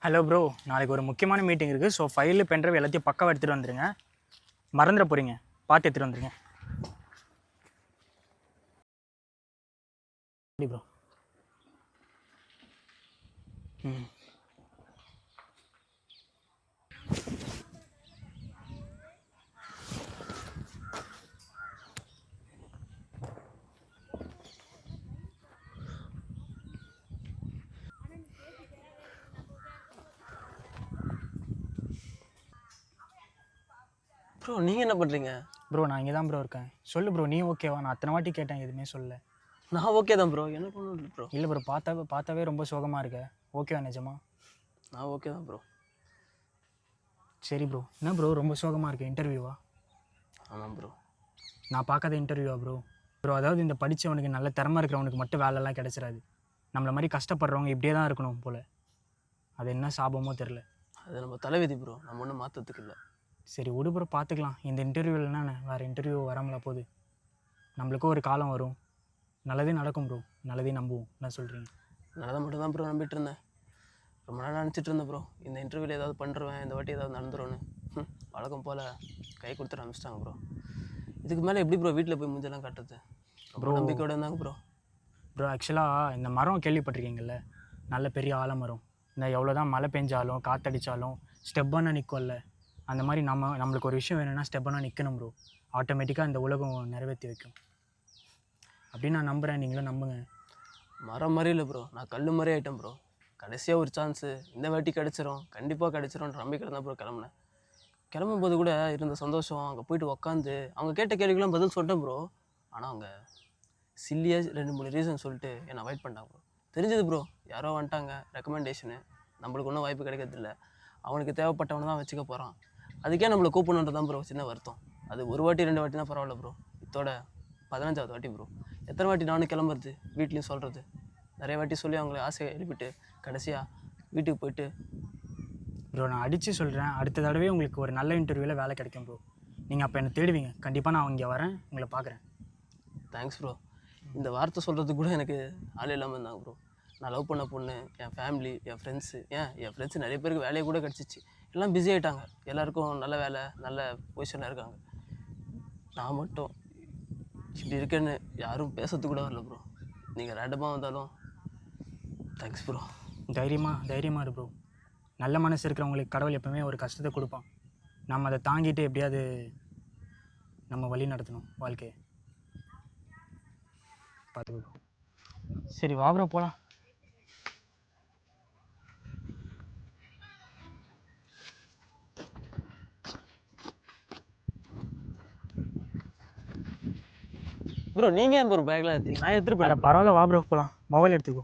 Hello bro, நாளைக்கு ஒரு முக்கியமான மீட்டிங் இருக்குது. ஸோ ஃபைலு பென்ட்ரைவ் எல்லாத்தையும் பக்காவாக எடுத்துகிட்டு வந்துடுங்க. மறந்துட போகிறீங்க, பார்த்து எடுத்துகிட்டு வந்துடுங்க. ப்ரோ ம் ப்ரோ நீங்கள் என்ன பண்ணுறீங்க? ப்ரோ நான் இங்கே தான் ப்ரோ இருக்கேன். சொல்லு ப்ரோ, நீ ஓகேவா? நான் அத்தனை வாட்டி கேட்டேன், எதுவுமே சொல்லல. நான் ஓகே தான் ப்ரோ, எனக்கு ஒன்றும் இல்லை ப்ரோ. இல்லை ப்ரோ, பார்த்தாவே ரொம்ப சோகமாக இருக்க. ஓகேவா நிஜமா? நான் ஓகே தான் ப்ரோ. சரி ப்ரோ, என்ன ப்ரோ ரொம்ப சோகமாக இருக்கு? இன்டர்வியூவா? ஆமாம் ப்ரோ. நான் பார்க்காத இன்டர்வியூவா ப்ரோ? ப்ரோ அதாவது இந்த படித்தவனுக்கு நல்ல திறமை இருக்கிறவனுக்கு மட்டும் வேலைலாம் கிடச்சிடாது. நம்மளை மாதிரி கஷ்டப்படுறவங்க இப்படியே தான் இருக்கணும் போல். அது என்ன சாபமோ தெரில. அது நம்ம தலைவிதி ப்ரோ, நம்ம ஒன்றும் மாற்றத்துக்கு இல்லை. சரி விடு ப்ரோ, பார்த்துக்கலாம். இந்த இன்டர்வியூலன்னா வேறு இன்டர்வியூ வராமலா போகுது? நம்மளுக்கும் ஒரு காலம் வரும், நல்லதே நடக்கும் ப்ரோ. நல்லதே நம்புவோம். என்ன சொல்கிறீங்க? நல்லதை மட்டும் தான் ப்ரோ நம்பிட்டு இருந்தேன். ரொம்ப நாள் நினச்சிட்டு இருந்தேன் ப்ரோ, இந்த இன்டர்வியூவில் ஏதாவது பண்ணுறேன், இந்த வாட்டி ஏதாவது நடந்துரும்னு. வழக்கம் போல் கை கொடுத்துட்டு அனுப்பிச்சிட்டாங்க ப்ரோ. இதுக்கு மேலே எப்படி ப்ரோ வீட்டில் போய் மூஞ்செல்லாம் காட்டுறது? ப்ரோ நம்பிக்கையோடு இருந்தாங்க ப்ரோ. ப்ரோ ஆக்சுவலாக இந்த மரம் கேள்விப்பட்டிருக்கீங்கல்ல, நல்ல பெரிய ஆலமரம். இந்த எவ்வளோ தான் மழை பெஞ்சாலும் காற்றடிச்சாலும் ஸ்டெப்பான நிற்கும்ல, அந்த மாதிரி நம்மளுக்கு ஒரு விஷயம் வேணும்னா ஸ்டெப்பான நிற்கணும் ப்ரோ. ஆட்டோமேட்டிக்காக இந்த உலகம் நிறைவேற்றி வைக்கும் அப்படின்னு நான் நம்புகிறேன். நீங்களும் நம்புங்க. மரம் மாதிரி இல்லை ப்ரோ, நான் கல் மாதிரி ஆகிட்டேன் ப்ரோ. கடைசியாக ஒரு சான்ஸு இந்த வாட்டி கிடச்சிரும், கண்டிப்பாக கிடச்சிரும்ன்ற நம்பிக்கை தான் ப்ரோ கிளம்புனேன். கிளம்பும்போது கூட இருந்த சந்தோஷம், அங்கே போய்ட்டு உக்காந்து அவங்க கேட்ட கேள்விக்கெல்லாம் பதில் சொல்லிட்டேன் ப்ரோ. ஆனால் அவங்க சில்லியாக 2-3 ரீசன் சொல்லிட்டு என்னை அவாய்ட் பண்ணிட்டாங்க ப்ரோ. தெரிஞ்சது ப்ரோ, யாரோ வந்துட்டாங்க ரெக்கமெண்டேஷனு, நம்மளுக்கு ஒன்றும் வாய்ப்பு கிடைக்கிறதில்ல. அவனுக்கு தேவைப்பட்டவனை தான் வச்சுக்க போகிறான். அதுக்கே நம்மளை கூப்பிடணுன்றது தான் ப்ரோ சின்ன வருத்தம். அது ஒரு வாட்டி 2 வாட்டி தான் பரவாயில்ல ப்ரோ, இதோட 15வது வாட்டி ப்ரோ. எத்தனை வாட்டி நானும் கிளம்புறது, வீட்லேயும் சொல்கிறது, நிறைய வாட்டி சொல்லி அவங்கள ஆசையை எழுப்பிட்டு கடைசியாக வீட்டுக்கு போயிட்டு. ப்ரோ நான் அடித்து சொல்கிறேன், அடுத்த தடவை உங்களுக்கு ஒரு நல்ல இன்டர்வியூவில் வேலை கிடைக்கும் ப்ரோ. நீங்கள் அப்போ என்னை தேடுவீங்க. கண்டிப்பாக நான் இங்கே வரேன், உங்களை பார்க்குறேன். Thanks bro. இந்த வார்த்தை சொல்கிறதுக்கு கூட எனக்கு ஆள் இல்லாமல் இருந்தாங்க ப்ரோ. நான் லவ் பண்ண பொண்ணு, என் ஃபேமிலி, என் ஃப்ரெண்ட்ஸு நிறைய பேருக்கு வேலையை கூட கிடச்சிச்சு. எல்லாம் பிஸி ஆகிட்டாங்க, எல்லாேருக்கும் நல்ல வேலை, நல்ல பொசிஷனில் இருக்காங்க. நான் மட்டும் இப்படி இருக்கேன்னு யாரும் பேசுறது கூட வரல ப்ரோ. நீங்கள் ரேண்டமாக வந்தாலும் தேங்க்ஸ் ப்ரோ. தைரியமாக இரு ப்ரோ. நல்ல மனசு இருக்கிறவங்களுக்கு கடவுள் எப்பவுமே ஒரு கஷ்டத்தை கொடுப்பான். நம்ம அதை தாங்கிட்டு எப்படியாவது நம்ம வழி நடத்தணும் வாழ்க்கையை. பார்த்துக்கோ. சரி வா ப்ரோ போகலாம். ப்ரோ நீங்கள் ஏன் ப்ரோ பேக்லாம் எடுத்தீங்க? நான் எடுத்துகிட்டு போயிட்டேன். பரவாயில்ல, வா ப்ரோ போகலாம். மொபைல் எடுத்துக்கோ.